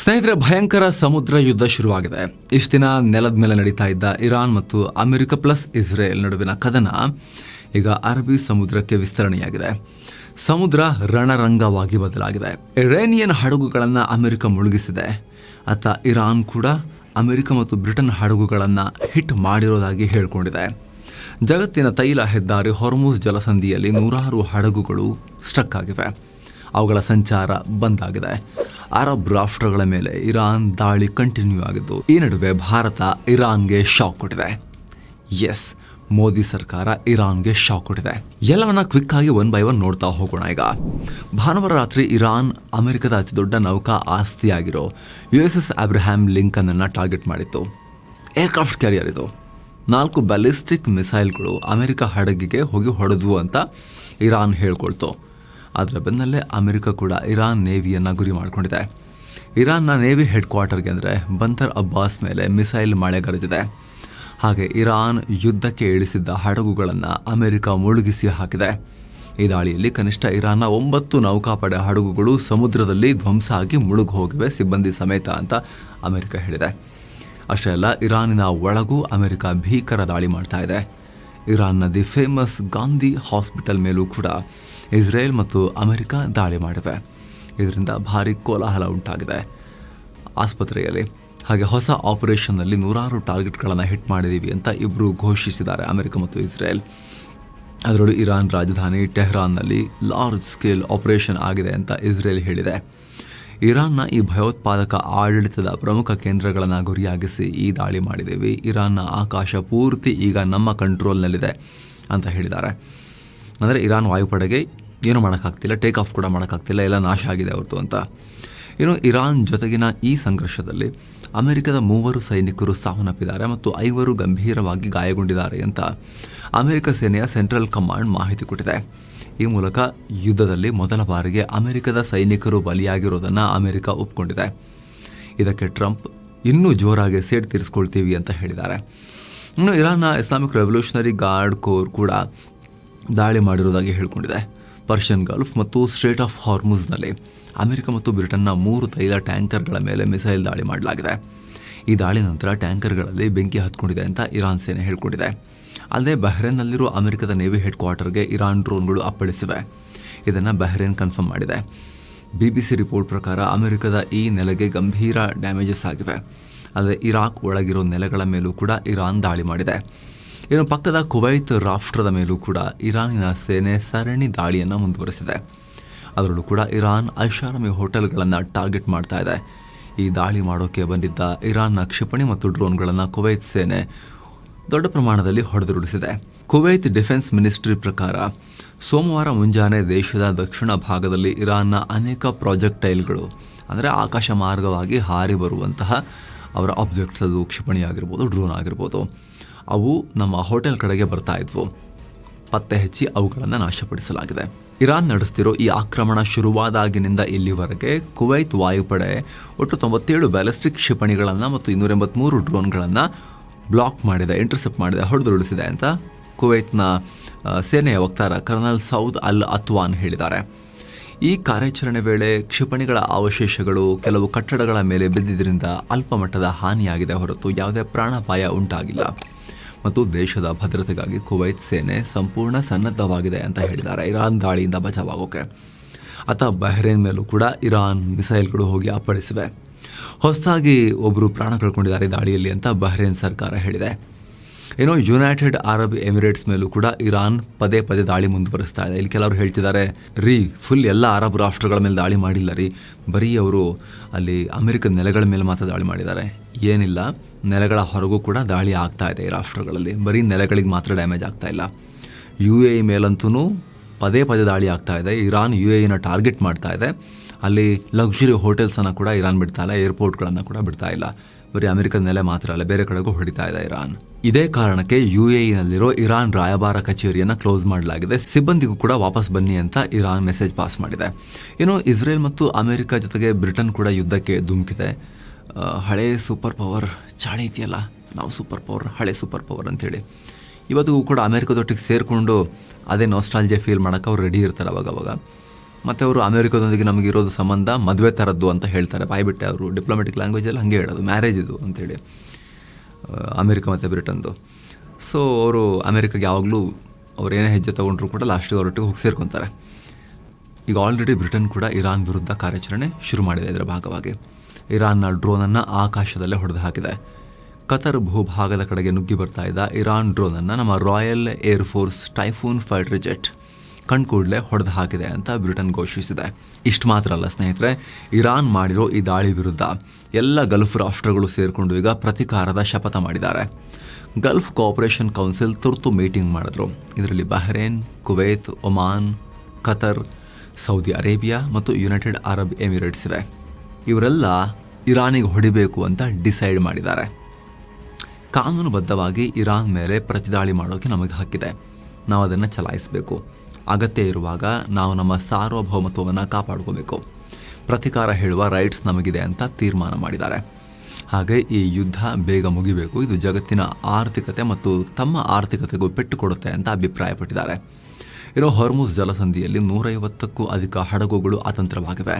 ಸ್ನೇಹಿತರೆ, ಭಯಂಕರ ಸಮುದ್ರ ಯುದ್ಧ ಶುರುವಾಗಿದೆ. ಇಷ್ಟು ದಿನ ನೆಲದ ಮೇಲೆ ನಡೀತಾ ಇದ್ದ ಇರಾನ್ ಮತ್ತು ಅಮೆರಿಕ ಪ್ಲಸ್ ಇಸ್ರೇಲ್ ನಡುವಿನ ಕದನ ಈಗ ಅರಬ್ಬಿ ಸಮುದ್ರಕ್ಕೆ ವಿಸ್ತರಣೆಯಾಗಿದೆ. ಸಮುದ್ರ ರಣರಂಗವಾಗಿ ಬದಲಾಗಿದೆ. ಇರಾನಿಯನ್ ಹಡಗುಗಳನ್ನು ಅಮೆರಿಕ ಮುಳುಗಿಸಿದೆ. ಅತ್ತ ಇರಾನ್ ಕೂಡ ಅಮೆರಿಕ ಮತ್ತು ಬ್ರಿಟನ್ ಹಡಗುಗಳನ್ನು ಹಿಟ್ ಮಾಡಿರೋದಾಗಿ ಹೇಳಿಕೊಂಡಿದೆ. ಜಗತ್ತಿನ ತೈಲ ಹೆದ್ದಾರಿ ಹೊರ್ಮುಜ್ ಜಲಸಂಧಿಯಲ್ಲಿ ನೂರಾರು ಹಡಗುಗಳು ಸ್ಟಕ್ ಆಗಿವೆ. ಅವುಗಳ ಸಂಚಾರ ಬಂದ್ ಆಗಿದೆ. ಅರಬ್ ರಾಷ್ಟ್ರಗಳ ಮೇಲೆ ಇರಾನ್ ದಾಳಿ ಕಂಟಿನ್ಯೂ ಆಗಿದ್ದು, ಈ ನಡುವೆ ಭಾರತ ಇರಾನ್ಗೆ ಶಾಕ್ ಕೊಟ್ಟಿದೆ. ಎಸ್, ಮೋದಿ ಸರ್ಕಾರ ಇರಾನ್ಗೆ ಶಾಕ್ ಕೊಟ್ಟಿದೆ. ಎಲ್ಲವನ್ನ ಕ್ವಿಕ್ ಆಗಿ 1 by 1 ನೋಡ್ತಾ ಹೋಗೋಣ. ಈಗ ಭಾನುವಾರ ರಾತ್ರಿ ಇರಾನ್ ಅಮೆರಿಕದ ಅತಿದೊಡ್ಡ ನೌಕಾ ಆಸ್ತಿಯಾಗಿರೋ USS ಅಬ್ರಹಾಂ ಲಿಂಕನ್ ಅನ್ನ ಟಾರ್ಗೆಟ್ ಮಾಡಿತ್ತು. ಏರ್ಕ್ರಾಫ್ಟ್ ಕ್ಯಾರಿಯರ್ ಇದು. 4 ಬ್ಯಾಲಿಸ್ಟಿಕ್ ಮಿಸೈಲ್ಗಳು ಅಮೆರಿಕ ಹಡಗಿಗೆ ಹೋಗಿ ಹೊಡೆದ್ವು ಅಂತ ಇರಾನ್ ಹೇಳ್ಕೊಳ್ತು. ಅದರ ಬೆನ್ನಲ್ಲೇ ಅಮೆರಿಕ ಕೂಡ ಇರಾನ್ ನೇವಿಯನ್ನು ಗುರಿ ಮಾಡಿಕೊಂಡಿದೆ. ಇರಾನ್ನ ನೇವಿ ಹೆಡ್ ಕ್ವಾರ್ಟರ್ಗೆ ಅಂದರೆ ಬಂದರ್ ಅಬ್ಬಾಸ್ ಮೇಲೆ ಮಿಸೈಲ್ ಮಳೆಗರೆದಿದೆ. ಹಾಗೆ ಇರಾನ್ ಯುದ್ಧಕ್ಕೆ ಇಳಿಸಿದ್ದ ಹಡಗುಗಳನ್ನು ಅಮೆರಿಕ ಮುಳುಗಿಸಿ ಹಾಕಿದೆ. ಈ ದಾಳಿಯಲ್ಲಿ ಕನಿಷ್ಠ ಇರಾನ್ನ 9 ನೌಕಾಪಡೆ ಹಡಗುಗಳು ಸಮುದ್ರದಲ್ಲಿ ಧ್ವಂಸ ಆಗಿ ಮುಳುಗು ಹೋಗಿವೆ, ಸಿಬ್ಬಂದಿ ಸಮೇತ ಅಂತ ಅಮೆರಿಕ ಹೇಳಿದೆ. ಅಷ್ಟೇ ಅಲ್ಲ, ಇರಾನಿನ ಒಳಗೂ ಅಮೆರಿಕ ಭೀಕರ ದಾಳಿ ಮಾಡ್ತಾ ಇದೆ. ಇರಾನ್ನ ದಿ ಫೇಮಸ್ ಗಾಂಧಿ ಹಾಸ್ಪಿಟಲ್ ಮೇಲೂ ಕೂಡ ಇಸ್ರೇಲ್ ಮತ್ತು ಅಮೆರಿಕ ದಾಳಿ ಮಾಡಿವೆ. ಇದರಿಂದ ಭಾರಿ ಕೋಲಾಹಲ ಉಂಟಾಗಿದೆ ಆಸ್ಪತ್ರೆಯಲ್ಲಿ. ಹಾಗೆ ಹೊಸ ಆಪರೇಷನ್ನಲ್ಲಿ ನೂರಾರು ಟಾರ್ಗೆಟ್ಗಳನ್ನು ಹಿಟ್ ಮಾಡಿದ್ದೀವಿ ಅಂತ ಇಬ್ಬರು ಘೋಷಿಸಿದ್ದಾರೆ, ಅಮೆರಿಕ ಮತ್ತು ಇಸ್ರೇಲ್. ಅದರಲ್ಲೂ ಇರಾನ್ ರಾಜಧಾನಿ ಟೆಹರಾನ್ನಲ್ಲಿ ಲಾರ್ಜ್ ಸ್ಕೇಲ್ ಆಪರೇಷನ್ ಆಗಿದೆ ಅಂತ ಇಸ್ರೇಲ್ ಹೇಳಿದೆ. ಇರಾನ್ನ ಈ ಭಯೋತ್ಪಾದಕ ಆಡಳಿತದ ಪ್ರಮುಖ ಕೇಂದ್ರಗಳನ್ನು ಗುರಿಯಾಗಿಸಿ ಈ ದಾಳಿ ಮಾಡಿದ್ದೀವಿ. ಇರಾನ್ನ ಆಕಾಶ ಪೂರ್ತಿ ಈಗ ನಮ್ಮ ಕಂಟ್ರೋಲ್ನಲ್ಲಿದೆ ಅಂತ ಹೇಳಿದ್ದಾರೆ. ಅಂದರೆ ಇರಾನ್ ವಾಯುಪಡೆಗೆ ಏನೂ ಮಾಡೋಕ್ಕಾಗ್ತಿಲ್ಲ, ಟೇಕ್ ಆಫ್ ಕೂಡ ಮಾಡೋಕ್ಕಾಗ್ತಿಲ್ಲ, ಎಲ್ಲ ನಾಶ ಆಗಿದೆ ಅವ್ರದ್ದು ಅಂತ. ಇನ್ನು ಇರಾನ್ ಜೊತೆಗಿನ ಈ ಸಂಘರ್ಷದಲ್ಲಿ ಅಮೆರಿಕದ 3 ಸೈನಿಕರು ಸಾವನ್ನಪ್ಪಿದ್ದಾರೆ ಮತ್ತು 5 ಗಂಭೀರವಾಗಿ ಗಾಯಗೊಂಡಿದ್ದಾರೆ ಅಂತ ಅಮೆರಿಕ ಸೇನೆಯ ಸೆಂಟ್ರಲ್ ಕಮಾಂಡ್ ಮಾಹಿತಿ ಕೊಟ್ಟಿದೆ. ಈ ಮೂಲಕ ಯುದ್ಧದಲ್ಲಿ ಮೊದಲ ಬಾರಿಗೆ ಅಮೆರಿಕದ ಸೈನಿಕರು ಬಲಿಯಾಗಿರೋದನ್ನು ಅಮೆರಿಕ ಒಪ್ಕೊಂಡಿದೆ. ಇದಕ್ಕೆ ಟ್ರಂಪ್ ಇನ್ನೂ ಜೋರಾಗಿ ಸೇಡು ತೀರಿಸ್ಕೊಳ್ತೀವಿ ಅಂತ ಹೇಳಿದ್ದಾರೆ. ಇನ್ನು ಇರಾನ್ನ ಇಸ್ಲಾಮಿಕ್ ರೆವಲ್ಯೂಷನರಿ ಗಾರ್ಡ್ ಕೋರ್ ಕೂಡ ದಾಳಿ ಮಾಡಿರುವುದಾಗಿ ಹೇಳಿಕೊಂಡಿದೆ. ಪರ್ಷಿಯನ್ ಗಲ್ಫ್ ಮತ್ತು ಸ್ಟ್ರೇಟ್ ಆಫ್ ಹಾರ್ಮುಜ್ನಲ್ಲಿ ಅಮೆರಿಕ ಮತ್ತು ಬ್ರಿಟನ್ನ 3 ತೈಲ ಟ್ಯಾಂಕರ್ಗಳ ಮೇಲೆ ಮಿಸೈಲ್ ದಾಳಿ ಮಾಡಲಾಗಿದೆ. ಈ ದಾಳಿ ನಂತರ ಟ್ಯಾಂಕರ್ಗಳಲ್ಲಿ ಬೆಂಕಿ ಹತ್ಕೊಂಡಿದೆ ಅಂತ ಇರಾನ್ ಸೇನೆ ಹೇಳಿಕೊಂಡಿದೆ. ಅಲ್ಲದೆ ಬಹ್ರೇನ್ನಲ್ಲಿರುವ ಅಮೆರಿಕದ ನೇವಿ ಹೆಡ್ ಕ್ವಾರ್ಟರ್ಗೆ ಇರಾನ್ ಡ್ರೋನ್ಗಳು ಅಪ್ಪಳಿಸಿವೆ. ಇದನ್ನು ಬಹ್ರೇನ್ ಕನ್ಫರ್ಮ್ ಮಾಡಿದೆ. BBC ರಿಪೋರ್ಟ್ ಪ್ರಕಾರ ಅಮೆರಿಕದ ಈ ನೆಲೆಗೆ ಗಂಭೀರ ಡ್ಯಾಮೇಜಸ್ ಆಗಿವೆ. ಅಲ್ಲದೆ ಇರಾಕ್ ಒಳಗಿರೋ ನೆಲೆಗಳ ಮೇಲೂ ಕೂಡ ಇರಾನ್ ದಾಳಿ ಮಾಡಿದೆ. ಇನ್ನು ಪಕ್ಕದ ಕುವೈತ್ ರಾಷ್ಟ್ರದ ಮೇಲೂ ಕೂಡ ಇರಾನಿನ ಸೇನೆ ಸರಣಿ ದಾಳಿಯನ್ನು ಮುಂದುವರೆಸಿದೆ. ಅದರಲ್ಲೂ ಕೂಡ ಇರಾನ್ ಐಷಾರಾಮಿ ಹೋಟೆಲ್ಗಳನ್ನು ಟಾರ್ಗೆಟ್ ಮಾಡ್ತಾ ಇದೆ. ಈ ದಾಳಿ ಮಾಡೋಕ್ಕೆ ಬಂದಿದ್ದ ಇರಾನ್ನ ಕ್ಷಿಪಣಿ ಮತ್ತು ಡ್ರೋನ್ಗಳನ್ನು ಕುವೈತ್ ಸೇನೆ ದೊಡ್ಡ ಪ್ರಮಾಣದಲ್ಲಿ ಹೊಡೆದುರುಳಿಸಿದೆ. ಕುವೈತ್ ಡಿಫೆನ್ಸ್ ಮಿನಿಸ್ಟ್ರಿ ಪ್ರಕಾರ ಸೋಮವಾರ ಮುಂಜಾನೆ ದೇಶದ ದಕ್ಷಿಣ ಭಾಗದಲ್ಲಿ ಇರಾನ್ನ ಅನೇಕ ಪ್ರಾಜೆಕ್ಟೈಲ್ಗಳು, ಅಂದರೆ ಆಕಾಶ ಮಾರ್ಗವಾಗಿ ಹಾರಿ ಬರುವಂತಹ ಅವರ ಆಬ್ಜೆಕ್ಟ್ಸ್, ಅದು ಕ್ಷಿಪಣಿ ಆಗಿರ್ಬೋದು, ಡ್ರೋನ್ ಆಗಿರ್ಬೋದು, ಅವು ನಮ್ಮ ಹೋಟೆಲ್ ಕಡೆಗೆ ಬರ್ತಾ ಇದ್ವು. ಪತ್ತೆ ಹಚ್ಚಿ ಅವುಗಳನ್ನು ನಾಶಪಡಿಸಲಾಗಿದೆ. ಇರಾನ್ ನಡೆಸ್ತಿರೋ ಈ ಆಕ್ರಮಣ ಶುರುವಾದಾಗಿನಿಂದ ಇಲ್ಲಿವರೆಗೆ ಕುವೈತ್ ವಾಯುಪಡೆ ಒಟ್ಟು 97 ಬ್ಯಾಲಿಸ್ಟಿಕ್ ಕ್ಷಿಪಣಿಗಳನ್ನು ಮತ್ತು 283 ಡ್ರೋನ್ಗಳನ್ನು ಬ್ಲಾಕ್ ಮಾಡಿದೆ, ಇಂಟರ್ಸೆಪ್ಟ್ ಮಾಡಿದೆ, ಹೊಡೆದುರುಳಿಸಿದೆ ಅಂತ ಕುವೈತ್ನ ಸೇನೆಯ ವಕ್ತಾರ ಕರ್ನಲ್ ಸೌದ್ ಅಲ್ ಅತ್ವಾನ್ ಹೇಳಿದ್ದಾರೆ. ಈ ಕಾರ್ಯಾಚರಣೆ ವೇಳೆ ಕ್ಷಿಪಣಿಗಳ ಅವಶೇಷಗಳು ಕೆಲವು ಕಟ್ಟಡಗಳ ಮೇಲೆ ಬಿದ್ದಿದ್ದರಿಂದ ಅಲ್ಪ ಮಟ್ಟದ ಹಾನಿಯಾಗಿದೆ ಹೊರತು ಯಾವುದೇ ಪ್ರಾಣಾಪಾಯ ಉಂಟಾಗಿಲ್ಲ ಮತ್ತು ದೇಶದ ಭದ್ರತೆಗಾಗಿ ಕುವೈತ್ ಸೇನೆ ಸಂಪೂರ್ಣ ಸನ್ನದ್ಧವಾಗಿದೆ ಅಂತ ಹೇಳಿದ್ದಾರೆ ಇರಾನ್ ದಾಳಿಯಿಂದ ಬಚಾವಾಗೋಕೆ. ಅತ್ತ ಬಹ್ರೇನ್ ಮೇಲೂ ಕೂಡ ಇರಾನ್ ಮಿಸೈಲ್ಗಳು ಹೋಗಿ ಅಪ್ಪಳಿಸಿವೆ. ಹೊಸದಾಗಿ ಒಬ್ಬರು ಪ್ರಾಣ ಕಳ್ಕೊಂಡಿದ್ದಾರೆ ದಾಳಿಯಲ್ಲಿ ಅಂತ ಬಹ್ರೇನ್ ಸರ್ಕಾರ ಹೇಳಿದೆ. ಏನೋ ಯುನೈಟೆಡ್ ಅರಬ್ ಎಮಿರೇಟ್ಸ್ ಮೇಲೂ ಕೂಡ ಇರಾನ್ ಪದೇ ಪದೇ ದಾಳಿ ಮುಂದುವರಿಸ್ತಾ ಇದೆ. ಇಲ್ಲಿ ಕೆಲವರು ಹೇಳ್ತಿದ್ದಾರೆ, ಫುಲ್ ಎಲ್ಲ ಅರಬ್ ರಾಷ್ಟ್ರಗಳ ಮೇಲೆ ದಾಳಿ ಮಾಡಿಲ್ಲ ಬರೀ ಅವರು ಅಲ್ಲಿ ಅಮೆರಿಕದ ನೆಲೆಗಳ ಮೇಲೆ ಮಾತ್ರ ದಾಳಿ ಮಾಡಿದ್ದಾರೆ. ಏನಿಲ್ಲ, ನೆಲೆಗಳ ಹೊರಗೂ ಕೂಡ ದಾಳಿ ಆಗ್ತಾ ಇದೆ ಈ ರಾಷ್ಟ್ರಗಳಲ್ಲಿ. ಬರೀ ನೆಲೆಗಳಿಗೆ ಮಾತ್ರ ಡ್ಯಾಮೇಜ್ ಆಗ್ತಾ ಇಲ್ಲ. UAE ಮೇಲಂತೂ ಪದೇ ಪದೇ ದಾಳಿ ಆಗ್ತಾ ಇದೆ. ಇರಾನ್ UAEನ ಟಾರ್ಗೆಟ್ ಮಾಡ್ತಾ ಇದೆ. ಅಲ್ಲಿ ಲಕ್ಸುರಿ ಹೋಟೆಲ್ಸನ್ನು ಕೂಡ ಇರಾನ್ ಬಿಡ್ತಾ ಇಲ್ಲ, ಏರ್ಪೋರ್ಟ್ಗಳನ್ನು ಕೂಡ ಬಿಡ್ತಾ ಇಲ್ಲ. ಬರೀ ಅಮೆರಿಕದ ನೆಲೆ ಮಾತ್ರ ಅಲ್ಲ, ಬೇರೆ ಕಡೆಗೂ ಹೊಡಿತಾ ಇದೆ ಇರಾನ್. ಇದೇ ಕಾರಣಕ್ಕೆ UAEನಲ್ಲಿರೋ ಇರಾನ್ ರಾಯಭಾರ ಕಚೇರಿಯನ್ನು ಕ್ಲೋಸ್ ಮಾಡಲಾಗಿದೆ. ಸಿಬ್ಬಂದಿಗೂ ಕೂಡ ವಾಪಸ್ ಬನ್ನಿ ಅಂತ ಇರಾನ್ ಮೆಸೇಜ್ ಪಾಸ್ ಮಾಡಿದೆ. ಇನ್ನು ಇಸ್ರೇಲ್ ಮತ್ತು ಅಮೆರಿಕ ಜೊತೆಗೆ ಬ್ರಿಟನ್ ಕೂಡ ಯುದ್ಧಕ್ಕೆ ಧುಮುಕಿದೆ. ಹಳೆ ಸೂಪರ್ ಪವರ್ ಚಾಳಿ ಇದೆಯಲ್ಲ, ನಾವು ಸೂಪರ್ ಪವರ್, ಹಳೆ ಸೂಪರ್ ಪವರ್ ಅಂತೇಳಿ ಇವತ್ತಿಗೂ ಕೂಡ ಅಮೆರಿಕದೊಟ್ಟಿಗೆ ಸೇರಿಕೊಂಡು ಅದೇ ನಾಸ್ಟಾಲ್ಜಿಯಾ ಫೀಲ್ ಮಾಡೋಕೆ ಅವ್ರು ರೆಡಿ ಇರ್ತಾರೆ ಅವಾಗವಾಗ. ಮತ್ತು ಅವರು ಅಮೆರಿಕದೊಂದಿಗೆ ನಮಗಿರೋದು ಸಂಬಂಧ ಮದುವೆ ಥರದ್ದು ಅಂತ ಹೇಳ್ತಾರೆ, ಬಾಯ್ಬಿಟ್ಟೆ ಅವರು ಡಿಪ್ಲೊಮ್ಯಾಟಿಕ್ ಲ್ಯಾಂಗ್ವೇಜಲ್ಲಿ ಹಾಗೆ ಹೇಳೋದು, ಮ್ಯಾರೇಜ್ ಇದು ಅಂಥೇಳಿ ಅಮೆರಿಕ ಮತ್ತು ಬ್ರಿಟನ್ದು. ಸೊ ಅವರು ಅಮೆರಿಕಾಗೆ ಯಾವಾಗಲೂ ಅವ್ರು ಏನೇ ಹೆಜ್ಜೆ ತೊಗೊಂಡ್ರು ಕೂಡ ಲಾಸ್ಟಿಗೆ ಅವರೊಟ್ಟಿಗೆ ಹೋಗಿ ಸೇರ್ಕೊತಾರೆ. ಈಗ ಆಲ್ರೆಡಿ ಬ್ರಿಟನ್ ಕೂಡ ಇರಾನ್ ವಿರುದ್ಧ ಕಾರ್ಯಾಚರಣೆ ಶುರು ಮಾಡಿದೆ. ಇದರ ಭಾಗವಾಗಿ ಇರಾನ್ನ ಡ್ರೋನನ್ನು ಆಕಾಶದಲ್ಲೇ ಹೊಡೆದು ಹಾಕಿದೆ. ಕತರ್ ಭೂಭಾಗದ ಕಡೆಗೆ ನುಗ್ಗಿ ಬರ್ತಾ ಇದ್ದ ಇರಾನ್ ಡ್ರೋನನ್ನು ನಮ್ಮ royal air force typhoon fighter jet ಕಣ್ಕೂಡಲೇ ಹೊಡೆದು ಹಾಕಿದೆ ಅಂತ ಬ್ರಿಟನ್ ಘೋಷಿಸಿದೆ. ಇಷ್ಟು ಮಾತ್ರ ಅಲ್ಲ ಸ್ನೇಹಿತರೆ, ಇರಾನ್ ಮಾಡಿರೋ ಈ ದಾಳಿ ವಿರುದ್ಧ ಎಲ್ಲ ಗಲ್ಫ್ ರಾಷ್ಟ್ರಗಳು ಸೇರಿಕೊಂಡು ಈಗ ಪ್ರತೀಕಾರದ ಶಪಥ ಮಾಡಿದ್ದಾರೆ. ಗಲ್ಫ್ ಕೋಆಪರೇಷನ್ ಕೌನ್ಸಿಲ್ ತುರ್ತು ಮೀಟಿಂಗ್ ಮಾಡಿದ್ರು. ಇದರಲ್ಲಿ Bahrain, Kuwait, Oman, Qatar, Saudi Arabia ಮತ್ತು ಯುನೈಟೆಡ್ ಅರಬ್ ಎಮಿರೇಟ್ಸ್ ಇವೆ. ಇವರೆಲ್ಲ ಇರಾನಿಗೆ ಹೊಡಿಬೇಕು ಅಂತ ಡಿಸೈಡ್ ಮಾಡಿದ್ದಾರೆ. ಕಾನೂನುಬದ್ಧವಾಗಿ ಇರಾನ್ ಮೇಲೆ ಪ್ರತಿದಾಳಿ ಮಾಡೋಕ್ಕೆ ನಮಗೆ ಹಕ್ಕಿದೆ, ನಾವು ಅದನ್ನು ಚಲಾಯಿಸಬೇಕು. ಅಗತ್ಯ ಇರುವಾಗ ನಾವು ನಮ್ಮ ಸಾರ್ವಭೌಮತ್ವವನ್ನು ಕಾಪಾಡ್ಕೋಬೇಕು. ಪ್ರತೀಕಾರ ಹೇಳುವ ರೈಟ್ಸ್ ನಮಗಿದೆ ಅಂತ ತೀರ್ಮಾನ ಮಾಡಿದ್ದಾರೆ. ಹಾಗೆ ಈ ಯುದ್ಧ ಬೇಗ ಮುಗಿಬೇಕು, ಇದು ಜಗತ್ತಿನ ಆರ್ಥಿಕತೆ ಮತ್ತು ತಮ್ಮ ಆರ್ಥಿಕತೆಗೂ ಪೆಟ್ಟು ಕೊಡುತ್ತೆ ಅಂತ ಅಭಿಪ್ರಾಯಪಟ್ಟಿದ್ದಾರೆ. ಇರೋ ಹೊರ್ಮುಜ್ ಜಲಸಂಧಿಯಲ್ಲಿ 150ಕ್ಕೂ ಅಧಿಕ ಹಡಗುಗಳು ಅತಂತ್ರವಾಗಿವೆ.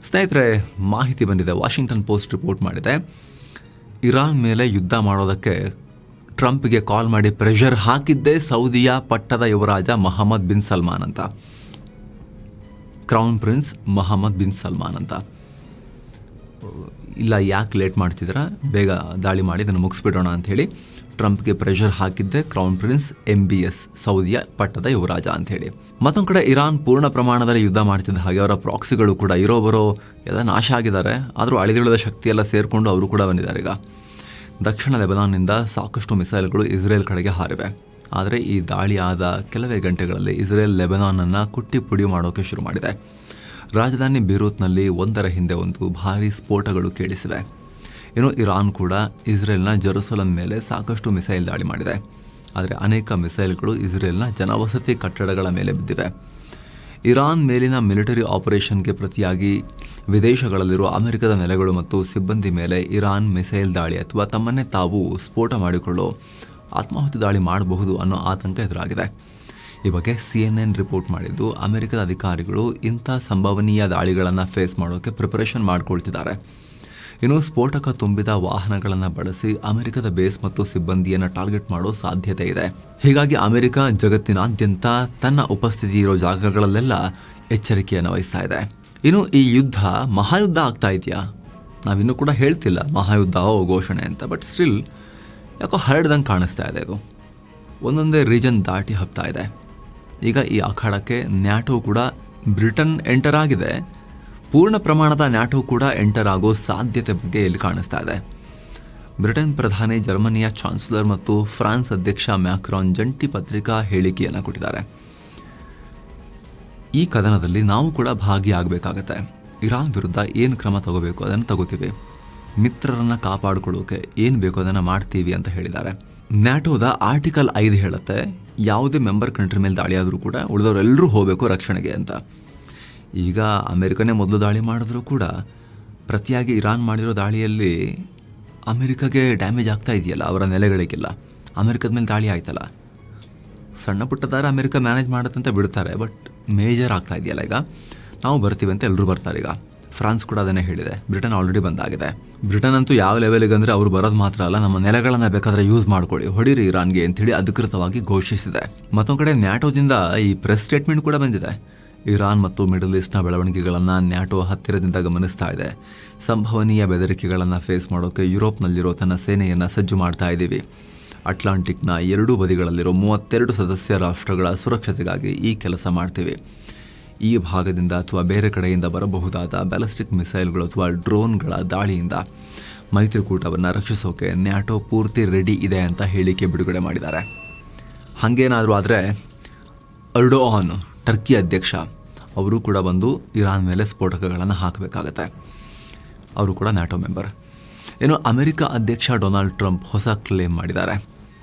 ಸ್ನೇಹಿತರೆ, ಮಾಹಿತಿ ಬಂದಿದೆ, ವಾಷಿಂಗ್ಟನ್ ಪೋಸ್ಟ್ ರಿಪೋರ್ಟ್ ಮಾಡಿದೆ. ಇರಾನ್ ಮೇಲೆ ಯುದ್ಧ ಮಾಡೋದಕ್ಕೆ ಟ್ರಂಪ್ಗೆ ಕಾಲ್ ಮಾಡಿ ಪ್ರೆಷರ್ ಹಾಕಿದ್ದೇ ಸೌದಿಯ ಪಟ್ಟದ ಯುವರಾಜ ಮೊಹಮ್ಮದ್ ಬಿನ್ ಸಲ್ಮಾನ್ ಅಂತ, ಕ್ರೌನ್ ಪ್ರಿನ್ಸ್ ಮೊಹಮ್ಮದ್ ಬಿನ್ ಸಲ್ಮಾನ್ ಅಂತ. ಇಲ್ಲ, ಯಾಕೆ ಲೇಟ್ ಮಾಡ್ತಿದ್ದೀರಾ, ಬೇಗ ದಾಳಿ ಮಾಡಿ ಇದನ್ನು ಮುಗಿಸ್ಬಿಡೋಣ ಅಂಥೇಳಿ ಟ್ರಂಪ್ಗೆ ಪ್ರೆಷರ್ ಹಾಕಿದ್ದೆ ಕ್ರೌನ್ ಪ್ರಿನ್ಸ್ MBS, ಸೌದಿಯ ಪಟ್ಟದ ಯುವರಾಜ ಅಂಥೇಳಿ. ಮತ್ತೊಂದು ಕಡೆ ಇರಾನ್ ಪೂರ್ಣ ಪ್ರಮಾಣದಲ್ಲಿ ಯುದ್ಧ ಮಾಡ್ತಿದ್ದ ಹಾಗೆ ಅವರ ಪ್ರಾಕ್ಸಿಗಳು ಕೂಡ ಇರೋಬರೋ ಎಲ್ಲ ನಾಶ ಆಗಿದ್ದಾರೆ. ಆದರೂ ಅಳಿದುಳಿದ ಶಕ್ತಿಯೆಲ್ಲ ಸೇರಿಕೊಂಡು ಅವರು ಕೂಡ ಬಂದಿದ್ದಾರೆ. ಈಗ ದಕ್ಷಿಣ ಲೆಬನಾನ್ನಿಂದ ಸಾಕಷ್ಟು ಮಿಸೈಲ್ಗಳು ಇಸ್ರೇಲ್ ಕಡೆಗೆ ಹಾರಿವೆ. ಆದರೆ ಈ ದಾಳಿ ಆದ ಕೆಲವೇ ಗಂಟೆಗಳಲ್ಲಿ ಇಸ್ರೇಲ್ ಲೆಬನಾನನ್ನು ಕುಟ್ಟಿ ಪುಡಿ ಮಾಡೋಕ್ಕೆ ಶುರು ಮಾಡಿದೆ. ರಾಜಧಾನಿ ಬೀರೂತ್ನಲ್ಲಿ ಒಂದರ ಹಿಂದೆ ಒಂದು ಭಾರೀ ಸ್ಫೋಟಗಳು ಕೇಳಿಸಿವೆ. ಇನ್ನು ಇರಾನ್ ಕೂಡ ಇಸ್ರೇಲ್ನ ಜೆರುಸಲಂ ಮೇಲೆ ಸಾಕಷ್ಟು ಮಿಸೈಲ್ ದಾಳಿ ಮಾಡಿದೆ. ಆದರೆ ಅನೇಕ ಮಿಸೈಲ್ಗಳು ಇಸ್ರೇಲ್ನ ಜನವಸತಿ ಕಟ್ಟಡಗಳ ಮೇಲೆ ಬಿದ್ದಿವೆ. ಇರಾನ್ ಮೇಲಿನ ಮಿಲಿಟರಿ ಆಪರೇಷನ್ಗೆ ಪ್ರತಿಯಾಗಿ ವಿದೇಶಗಳಲ್ಲಿರುವ ಅಮೆರಿಕದ ನೆಲೆಗಳು ಮತ್ತು ಸಿಬ್ಬಂದಿ ಮೇಲೆ ಇರಾನ್ ಮಿಸೈಲ್ ದಾಳಿ ಅಥವಾ ತಮ್ಮನ್ನೇ ತಾವು ಸ್ಫೋಟ ಮಾಡಿಕೊಳ್ಳೋ ಆತ್ಮಾಹುತಿ ದಾಳಿ ಮಾಡಬಹುದು ಅನ್ನೋ ಆತಂಕ ಎದುರಾಗಿದೆ. ಈ ಬಗ್ಗೆ CNN ರಿಪೋರ್ಟ್ ಮಾಡಿದ್ದು, ಅಮೆರಿಕದ ಅಧಿಕಾರಿಗಳು ಇಂಥ ಸಂಭವನೀಯ ದಾಳಿಗಳನ್ನು ಫೇಸ್ ಮಾಡೋಕ್ಕೆ ಪ್ರಿಪರೇಷನ್ ಮಾಡಿಕೊಳ್ತಿದ್ದಾರೆ. ಇನ್ನು ಸ್ಫೋಟಕ ತುಂಬಿದ ವಾಹನಗಳನ್ನು ಬಳಸಿ ಅಮೆರಿಕದ ಬೇಸ್ ಮತ್ತು ಸಿಬ್ಬಂದಿಯನ್ನು ಟಾರ್ಗೆಟ್ ಮಾಡೋ ಸಾಧ್ಯತೆ ಇದೆ. ಹೀಗಾಗಿ ಅಮೆರಿಕ ಜಗತ್ತಿನಾದ್ಯಂತ ತನ್ನ ಉಪಸ್ಥಿತಿ ಇರೋ ಜಾಗಗಳಲ್ಲೆಲ್ಲ ಎಚ್ಚರಿಕೆಯನ್ನು ವಹಿಸ್ತಾ ಇದೆ. ಇನ್ನು ಈ ಯುದ್ಧ ಮಹಾಯುದ್ಧ ಆಗ್ತಾ ಇದೆಯಾ? ನಾವಿನ್ನೂ ಕೂಡ ಹೇಳ್ತಿಲ್ಲ ಮಹಾಯುದ್ಧ ಘೋಷಣೆ ಅಂತ, ಬಟ್ ಸ್ಟಿಲ್ ಯಾಕೋ ಹರಡ್ದಂಗೆ ಕಾಣಿಸ್ತಾ ಇದೆ. ಇದು ಒಂದೊಂದೇ ರೀಜನ್ ದಾಟಿ ಹಬ್ತಾ ಇದೆ. ಈಗ ಈ ಅಖಾಡಕ್ಕೆ ನ್ಯಾಟೋ ಕೂಡ ಬ್ರಿಟನ್ ಎಂಟರ್ ಆಗಿದೆ. ಪೂರ್ಣ ಪ್ರಮಾಣದ ನ್ಯಾಟೋ ಕೂಡ ಎಂಟರ್ ಆಗೋ ಸಾಧ್ಯತೆ ಬಗ್ಗೆ ಇಲ್ಲಿ ಕಾಣಿಸ್ತಾ ಇದೆ. ಬ್ರಿಟನ್ ಪ್ರಧಾನಿ, ಜರ್ಮನಿಯ ಚಾನ್ಸಲರ್ ಮತ್ತು ಫ್ರಾನ್ಸ್ ಅಧ್ಯಕ್ಷ ಮ್ಯಾಕ್ರಾನ್ ಜಂಟಿ ಪತ್ರಿಕಾ ಹೇಳಿಕೆಯನ್ನು ಕೊಟ್ಟಿದ್ದಾರೆ. ಈ ಕದನದಲ್ಲಿ ನಾವು ಕೂಡ ಭಾಗಿಯಾಗಬೇಕಾಗತ್ತೆ. ಇರಾನ್ ವಿರುದ್ಧ ಏನು ಕ್ರಮ ತಗೋಬೇಕು ಅದನ್ನು ತಗೋತೀವಿ, ಮಿತ್ರರನ್ನು ಕಾಪಾಡಿಕೊಳ್ಳೋಕೆ ಏನು ಬೇಕೋ ಅದನ್ನು ಮಾಡ್ತೀವಿ ಅಂತ ಹೇಳಿದ್ದಾರೆ. ನ್ಯಾಟೋದ ಆರ್ಟಿಕಲ್ 5 ಹೇಳುತ್ತೆ, ಯಾವುದೇ ಮೆಂಬರ್ ಕಂಟ್ರಿ ಮೇಲೆ ದಾಳಿ ಆದರೂ ಕೂಡ ಉಳಿದವರೆಲ್ಲರೂ ಹೋಗಬೇಕು ರಕ್ಷಣೆಗೆ ಅಂತ. ಈಗ ಅಮೆರಿಕನೇ ಮೊದಲು ದಾಳಿ ಮಾಡಿದ್ರು ಕೂಡ ಪ್ರತಿಯಾಗಿ ಇರಾನ್ ಮಾಡಿರೋ ದಾಳಿಯಲ್ಲಿ ಅಮೆರಿಕಾಗೆ ಡ್ಯಾಮೇಜ್ ಆಗ್ತಾ ಇದೆಯಲ್ಲ, ಅವರ ನೆಲೆಗಳಿಗೆಲ್ಲ. ಅಮೆರಿಕದ ಮೇಲೆ ದಾಳಿ ಆಯ್ತಲ್ಲ, ಸಣ್ಣ ಪುಟ್ಟದಾರ ಅಮೆರಿಕ ಮ್ಯಾನೇಜ್ ಮಾಡುತ್ತಂತ ಬಿಡ್ತಾರೆ, ಬಟ್ ಮೇಜರ್ ಆಗ್ತಾ ಇದೆಯಲ್ಲ. ಈಗ ನಾವು ಬರ್ತೀವಿ ಅಂತ ಎಲ್ಲರೂ ಬರ್ತಾರೆ. ಈಗ ಫ್ರಾನ್ಸ್ ಕೂಡ ಅದನ್ನೇ ಹೇಳಿದೆ. ಬ್ರಿಟನ್ ಆಲ್ರೆಡಿ ಬಂದಾಗಿದೆ. ಬ್ರಿಟನ್ ಅಂತೂ ಯಾವ ಲೆವೆಲ್ಗೆ ಅಂದರೆ ಅವರು ಬರೋದು ಮಾತ್ರ ಅಲ್ಲ, ನಮ್ಮ ನೆಲೆಗಳನ್ನು ಬೇಕಾದರೆ ಯೂಸ್ ಮಾಡ್ಕೊಳ್ಳಿ, ಹೊಡೀರಿ ಇರಾನ್ಗೆ ಅಂತೇಳಿ ಅಧಿಕೃತವಾಗಿ ಘೋಷಿಸಿದೆ. ಮತ್ತೊಂದು ಕಡೆ ನ್ಯಾಟೋದಿಂದ ಈ ಪ್ರೆಸ್ ಸ್ಟೇಟ್ಮೆಂಟ್ ಕೂಡ ಬಂದಿದೆ. ಇರಾನ್ ಮತ್ತು ಮಿಡಲ್ ಈಸ್ಟ್ನ ಬೆಳವಣಿಗೆಗಳನ್ನು ನ್ಯಾಟೋ ಹತ್ತಿರದಿಂದ ಗಮನಿಸ್ತಾ ಇದೆ. ಸಂಭವನೀಯ ಬೆದರಿಕೆಗಳನ್ನು ಫೇಸ್ ಮಾಡೋಕ್ಕೆ ಯುರೋಪ್ನಲ್ಲಿರೋ ತನ್ನ ಸೇನೆಯನ್ನು ಸಜ್ಜು ಮಾಡ್ತಾ ಇದ್ದೀವಿ. ಅಟ್ಲಾಂಟಿಕ್ನ ಎರಡೂ ಬದಿಗಳಲ್ಲಿರೋ 32 ಸದಸ್ಯ ರಾಷ್ಟ್ರಗಳ ಸುರಕ್ಷತೆಗಾಗಿ ಈ ಕೆಲಸ ಮಾಡ್ತೀವಿ. ಈ ಭಾಗದಿಂದ ಅಥವಾ ಬೇರೆ ಕಡೆಯಿಂದ ಬರಬಹುದಾದ ಬ್ಯಾಲಿಸ್ಟಿಕ್ ಮಿಸೈಲ್ಗಳು ಅಥವಾ ಡ್ರೋನ್ಗಳ ದಾಳಿಯಿಂದ ಮೈತ್ರಿಕೂಟವನ್ನು ರಕ್ಷಿಸೋಕೆ ನ್ಯಾಟೋ ಪೂರ್ತಿ ರೆಡಿ ಇದೆ ಅಂತ ಹೇಳಿಕೆ ಬಿಡುಗಡೆ ಮಾಡಿದ್ದಾರೆ. ಹಾಗೇನಾದರೂ ಆದರೆ ಅರ್ಡೋಆನ್, ಟರ್ಕಿ ಅಧ್ಯಕ್ಷ, ಅವರು ಕೂಡ ಬಂದು ಇರಾನ್ ಮೇಲೆ ಸ್ಫೋಟಕಗಳನ್ನು ಹಾಕಬೇಕಾಗತ್ತೆ. ಅವರು ಕೂಡ ನ್ಯಾಟೋ ಮೆಂಬರ್. ಇನ್ನು ಅಮೆರಿಕ ಅಧ್ಯಕ್ಷ ಡೊನಾಲ್ಡ್ ಟ್ರಂಪ್ ಹೊಸ ಕ್ಲೇಮ್ ಮಾಡಿದ್ದಾರೆ.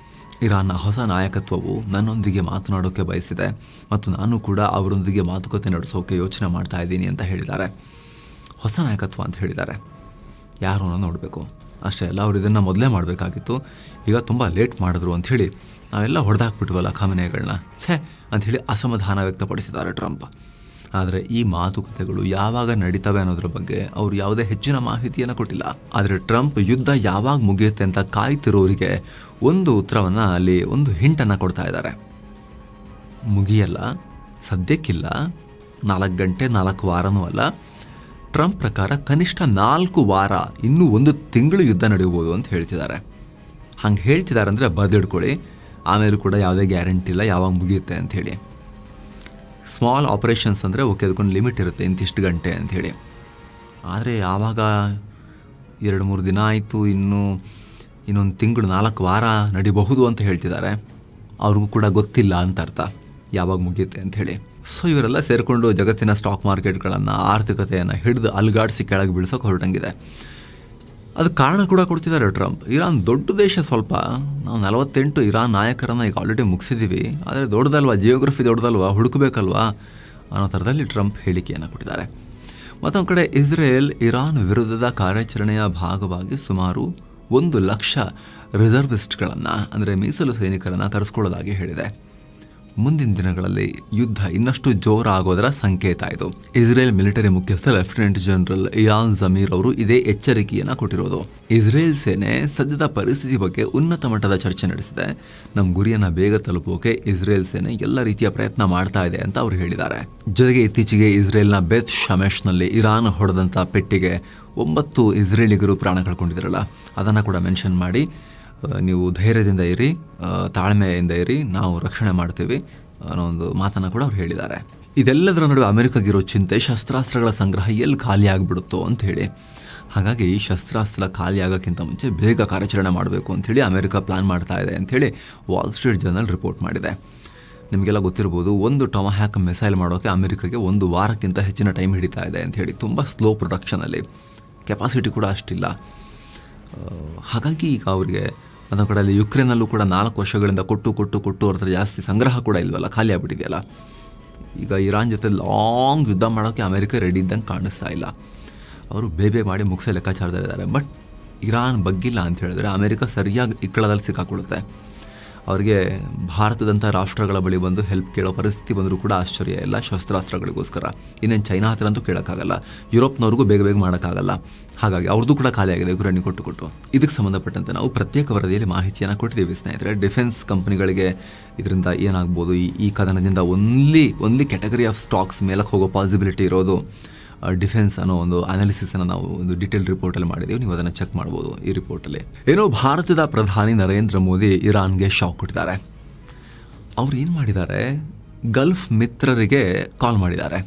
ಇರಾನ್ನ ಹೊಸ ನಾಯಕತ್ವವು ನನ್ನೊಂದಿಗೆ ಮಾತನಾಡೋಕ್ಕೆ ಬಯಸಿದೆ ಮತ್ತು ನಾನು ಕೂಡ ಅವರೊಂದಿಗೆ ಮಾತುಕತೆ ನಡೆಸೋಕೆ ಯೋಚನೆ ಮಾಡ್ತಾ ಇದ್ದೀನಿ ಅಂತ ಹೇಳಿದ್ದಾರೆ. ಹೊಸ ನಾಯಕತ್ವ ಅಂತ ಹೇಳಿದ್ದಾರೆ. ಯಾರು ನೋಡಬೇಕು ಅಷ್ಟೇ ಅಲ್ಲ, ಅವರು ಇದನ್ನು ಮೊದಲೇ ಮಾಡಬೇಕಾಗಿತ್ತು, ಈಗ ತುಂಬ ಲೇಟ್ ಮಾಡಿದ್ರು ಅಂಥೇಳಿ ನಾವೆಲ್ಲ ಹೊಡೆದಾಕ್ಬಿಟ್ವಲ್ಲ ಖಾಮೆನೆಗಳನ್ನ, ಛೇ ಅಂಥೇಳಿ ಅಸಮಾಧಾನ ವ್ಯಕ್ತಪಡಿಸಿದ್ದಾರೆ ಟ್ರಂಪ್. ಆದರೆ ಈ ಮಾತುಕತೆಗಳು ಯಾವಾಗ ನಡೀತವೆ ಅನ್ನೋದ್ರ ಬಗ್ಗೆ ಅವರು ಯಾವುದೇ ಹೆಚ್ಚಿನ ಮಾಹಿತಿಯನ್ನು ಕೊಟ್ಟಿಲ್ಲ. ಆದರೆ ಟ್ರಂಪ್ ಯುದ್ಧ ಯಾವಾಗ ಮುಗಿಯುತ್ತೆ ಅಂತ ಕಾಯ್ತಿರೋರಿಗೆ ಒಂದು ಉತ್ತರವನ್ನು ಅಲ್ಲಿ ಒಂದು ಹಿಂಟನ್ನು ಕೊಡ್ತಾ ಇದ್ದಾರೆ. ಮುಗಿಯಲ್ಲ, ಸದ್ಯಕ್ಕಿಲ್ಲ, 4 ಗಂಟೆ 4 ವಾರನೂ ಅಲ್ಲ. ಟ್ರಂಪ್ ಪ್ರಕಾರ ಕನಿಷ್ಠ 4 ವಾರ, ಇನ್ನೂ 1 ತಿಂಗಳು ಯುದ್ಧ ನಡೆಯಬಹುದು ಅಂತ ಹೇಳ್ತಿದ್ದಾರೆ. ಹಂಗೆ ಹೇಳ್ತಿದ್ದಾರೆ ಅಂದರೆ ಬದಿಡ್ಕೊಳ್ಳಿ. ಆಮೇಲೆ ಕೂಡ ಯಾವುದೇ ಗ್ಯಾರಂಟಿ ಇಲ್ಲ ಯಾವಾಗ ಮುಗಿಯುತ್ತೆ ಅಂಥೇಳಿ. ಸ್ಮಾಲ್ ಆಪರೇಷನ್ಸ್ ಅಂದರೆ ಓಕೆ, ಅದಕ್ಕೊಂದು ಲಿಮಿಟ್ ಇರುತ್ತೆ, ಇಂತಿಷ್ಟು ಗಂಟೆ ಅಂಥೇಳಿ. ಆದರೆ ಯಾವಾಗ 2-3 ದಿನ ಆಯಿತು, ಇನ್ನೊಂದು ತಿಂಗಳು 4 ವಾರ ನಡಿಬಹುದು ಅಂತ ಹೇಳ್ತಿದ್ದಾರೆ. ಅವ್ರಿಗೂ ಕೂಡ ಗೊತ್ತಿಲ್ಲ ಅಂತ ಅರ್ಥ ಯಾವಾಗ ಮುಗಿಯುತ್ತೆ ಅಂಥೇಳಿ. ಸೊ ಇವರೆಲ್ಲ ಸೇರಿಕೊಂಡು ಜಗತ್ತಿನ ಸ್ಟಾಕ್ ಮಾರ್ಕೆಟ್ಗಳನ್ನು, ಆರ್ಥಿಕತೆಯನ್ನು ಹಿಡಿದು ಅಲ್ಗಾಡಿಸಿ ಕೆಳಗೆ ಬೀಳ್ಸೋಕೆ ಹೊರಟಂಗಿದೆ. ಅದಕ್ಕೆ ಕಾರಣ ಕೂಡ ಕೊಡ್ತಿದ್ದಾರೆ ಟ್ರಂಪ್. ಇರಾನ್ ದೊಡ್ಡ ದೇಶ, ಸ್ವಲ್ಪ ನಾವು 48 ಇರಾನ್ ನಾಯಕರನ್ನು ಈಗ ಆಲ್ರೆಡಿ ಮುಗಿಸಿದ್ದೀವಿ, ಆದರೆ ದೊಡ್ಡದಲ್ವಾ, ಜಿಯೋಗ್ರಫಿ ದೊಡ್ಡದಲ್ವಾ, ಹುಡುಕಬೇಕಲ್ವಾ ಅನ್ನೋ ಥರದಲ್ಲಿ ಟ್ರಂಪ್ ಹೇಳಿಕೆಯನ್ನು ಕೊಟ್ಟಿದ್ದಾರೆ. ಮತ್ತೊಂದು ಕಡೆ ಇಸ್ರೇಲ್ ಇರಾನ್ ವಿರುದ್ಧದ ಕಾರ್ಯಾಚರಣೆಯ ಭಾಗವಾಗಿ ಸುಮಾರು 1 ಲಕ್ಷ ರಿಸರ್ವಿಸ್ಟ್ಗಳನ್ನು, ಅಂದರೆ ಮೀಸಲು ಸೈನಿಕರನ್ನು ಕರೆಸ್ಕೊಳ್ಳೋದಾಗಿ ಹೇಳಿದೆ. ಮುಂದಿನ ದಿನಗಳಲ್ಲಿ ಯುದ್ಧ ಇನ್ನಷ್ಟು ಜೋರಾಗೋದರ ಸಂಕೇತ ಇದು. ಇಸ್ರೇಲ್ ಮಿಲಿಟರಿ ಮುಖ್ಯಸ್ಥ ಲೆಫ್ಟಿನೆಂಟ್ ಜನರಲ್ ಇಯಾನ್ ಜಮೀರ್ ಅವರು ಇದೇ ಎಚ್ಚರಿಕೆಯನ್ನು ಕೊಟ್ಟಿರೋದು. ಇಸ್ರೇಲ್ ಸೇನೆ ಸದ್ಯದ ಪರಿಸ್ಥಿತಿ ಬಗ್ಗೆ ಉನ್ನತ ಮಟ್ಟದ ಚರ್ಚೆ ನಡೆಸಿದೆ. ನಮ್ಮ ಗುರಿಯನ್ನು ಬೇಗ ತಲುಪೋಕೆ ಇಸ್ರೇಲ್ ಸೇನೆ ಎಲ್ಲ ರೀತಿಯ ಪ್ರಯತ್ನ ಮಾಡ್ತಾ ಇದೆ ಅಂತ ಅವರು ಹೇಳಿದ್ದಾರೆ. ಜೊತೆಗೆ ಇತ್ತೀಚೆಗೆ ಇಸ್ರೇಲ್ನ ಬೆತ್ ಶಮೆಶ್ನಲ್ಲಿ ಇರಾನ್ ಹೊಡೆದಂಥ ಪೆಟ್ಟಿಗೆ 9 ಇಸ್ರೇಲಿಗರು ಪ್ರಾಣ ಕಳ್ಕೊಂಡಿದ್ದಾರಲ್ಲ, ಅದನ್ನು ಕೂಡ ಮೆನ್ಷನ್ ಮಾಡಿ ನೀವು ಧೈರ್ಯದಿಂದ ಇರಿ, ತಾಳ್ಮೆಯಿಂದ ಇರಿ, ನಾವು ರಕ್ಷಣೆ ಮಾಡ್ತೀವಿ ಅನ್ನೋ ಒಂದು ಮಾತನ್ನು ಕೂಡ ಅವ್ರು ಹೇಳಿದ್ದಾರೆ. ಇದೆಲ್ಲದರ ನಡುವೆ ಅಮೆರಿಕಾಗಿರೋ ಚಿಂತೆ ಶಸ್ತ್ರಾಸ್ತ್ರಗಳ ಸಂಗ್ರಹ ಎಲ್ಲಿ ಖಾಲಿ ಆಗಿಬಿಡುತ್ತೋ ಅಂತ ಹೇಳಿ. ಹಾಗಾಗಿ ಶಸ್ತ್ರಾಸ್ತ್ರ ಖಾಲಿ ಆಗೋಕ್ಕಿಂತ ಮುಂಚೆ ಬೇಗ ಕಾರ್ಯಾಚರಣೆ ಮಾಡಬೇಕು ಅಂಥೇಳಿ ಅಮೆರಿಕ ಪ್ಲಾನ್ ಮಾಡ್ತಾ ಇದೆ ಅಂಥೇಳಿ ವಾಲ್ ಸ್ಟ್ರೀಟ್ ಜರ್ನಲ್ ರಿಪೋರ್ಟ್ ಮಾಡಿದೆ. ನಿಮಗೆಲ್ಲ ಗೊತ್ತಿರ್ಬೋದು, 1 ಟೊಮಹ್ಯಾಕ್ ಮಿಸೈಲ್ ಮಾಡೋಕ್ಕೆ ಅಮೆರಿಕಾಗೆ 1 ವಾರಕ್ಕಿಂತ ಹೆಚ್ಚಿನ ಟೈಮ್ ಹಿಡಿತಾ ಇದೆ ಅಂಥೇಳಿ. ತುಂಬ ಸ್ಲೋ ಪ್ರೊಡಕ್ಷನಲ್ಲಿ, ಕೆಪಾಸಿಟಿ ಕೂಡ ಅಷ್ಟಿಲ್ಲ. ಹಾಗಾಗಿ ಈಗ ಅವರಿಗೆ ಅದರ ಕಡೆಯಲ್ಲಿ ಯುಕ್ರೇನಲ್ಲೂ ಕೂಡ 4 ವರ್ಷಗಳಿಂದ ಕೊಟ್ಟು ಅವ್ರ ಜಾಸ್ತಿ ಸಂಗ್ರಹ ಕೂಡ ಇಲ್ವಲ್ಲ, ಖಾಲಿ ಆಗಿಬಿಟ್ಟಿದೆಯಲ್ಲ. ಈಗ ಇರಾನ್ ಜೊತೆ ಲಾಂಗ್ ಯುದ್ಧ ಮಾಡೋಕ್ಕೆ ಅಮೆರಿಕ ರೆಡಿ ಇದ್ದಂಗೆ ಕಾಣಿಸ್ತಾ ಇಲ್ಲ. ಅವರು ಬೇಬೆ ಮಾಡಿ ಮುಗಿಸೋ ಲೆಕ್ಕಾಚಾರದಲ್ಲಿದ್ದಾರೆ. ಬಟ್ ಇರಾನ್ ಬಗ್ಗಿಲ್ಲ ಅಂತ ಹೇಳಿದ್ರೆ ಅಮೆರಿಕ ಸರಿಯಾಗಿ ಇಕ್ಕಳದಲ್ಲಿ ಸಿಕ್ಕಾಕೊಳ್ಳುತ್ತೆ. ಅವರಿಗೆ ಭಾರತದಂಥ ರಾಷ್ಟ್ರಗಳ ಬಳಿ ಬಂದು ಹೆಲ್ಪ್ ಕೇಳೋ ಪರಿಸ್ಥಿತಿ ಬಂದರೂ ಕೂಡ ಆಶ್ಚರ್ಯ ಇಲ್ಲ, ಶಸ್ತ್ರಾಸ್ತ್ರಗಳಿಗೋಸ್ಕರ. ಇನ್ನೇನು ಚೈನಾ ಹತ್ರ ಅಂತೂ ಕೇಳೋಕ್ಕಾಗಲ್ಲ, ಯುರೋಪ್ನವ್ರಿಗೂ ಬೇಗ ಮಾಡೋಕ್ಕಾಗಲ್ಲ. ಹಾಗಾಗಿ ಅವ್ರದ್ದು ಕೂಡ ಖಾಲಿ ಆಗಿದೆ ಯುಕ್ರೇನ್ ಕೊಟ್ಟು. ಇದಕ್ಕೆ ಸಂಬಂಧಪಟ್ಟಂತೆ ನಾವು ಪ್ರತ್ಯೇಕ ವರದಿಯಲ್ಲಿ ಮಾಹಿತಿಯನ್ನು ಕೊಟ್ಟಿದ್ದೀವಿ ಸ್ನೇಹಿತರೆ. ಡಿಫೆನ್ಸ್ ಕಂಪನಿಗಳಿಗೆ ಇದರಿಂದ ಏನಾಗ್ಬೋದು, ಈ ಕದನದಿಂದ ಒನ್ಲಿ ಕ್ಯಾಟಗರಿ ಆಫ್ ಸ್ಟಾಕ್ಸ್ ಮೇಲಕ್ಕೆ ಹೋಗೋ ಪಾಸಿಬಿಲಿಟಿ ಇರೋದು ಡಿಫೆನ್ಸ್ ಅನ್ನೋ ಒಂದು ಅನಾಲಿಸಿಸನ್ನು ನಾವು ಒಂದು ಡೀಟೇಲ್ ರಿಪೋರ್ಟಲ್ಲಿ ಮಾಡಿದ್ದೀವಿ. ನೀವು ಅದನ್ನು ಚೆಕ್ ಮಾಡ್ಬೋದು ಈ ರಿಪೋರ್ಟಲ್ಲಿ. ಏನೋ ಭಾರತದ ಪ್ರಧಾನಿ ನರೇಂದ್ರ ಮೋದಿ ಇರಾನ್ಗೆ ಶಾಕ್ ಕೊಟ್ಟಿದ್ದಾರೆ. ಅವ್ರು ಏನು ಮಾಡಿದ್ದಾರೆ, ಗಲ್ಫ್ ಮಿತ್ರರಿಗೆ ಕಾಲ್ ಮಾಡಿದ್ದಾರೆ.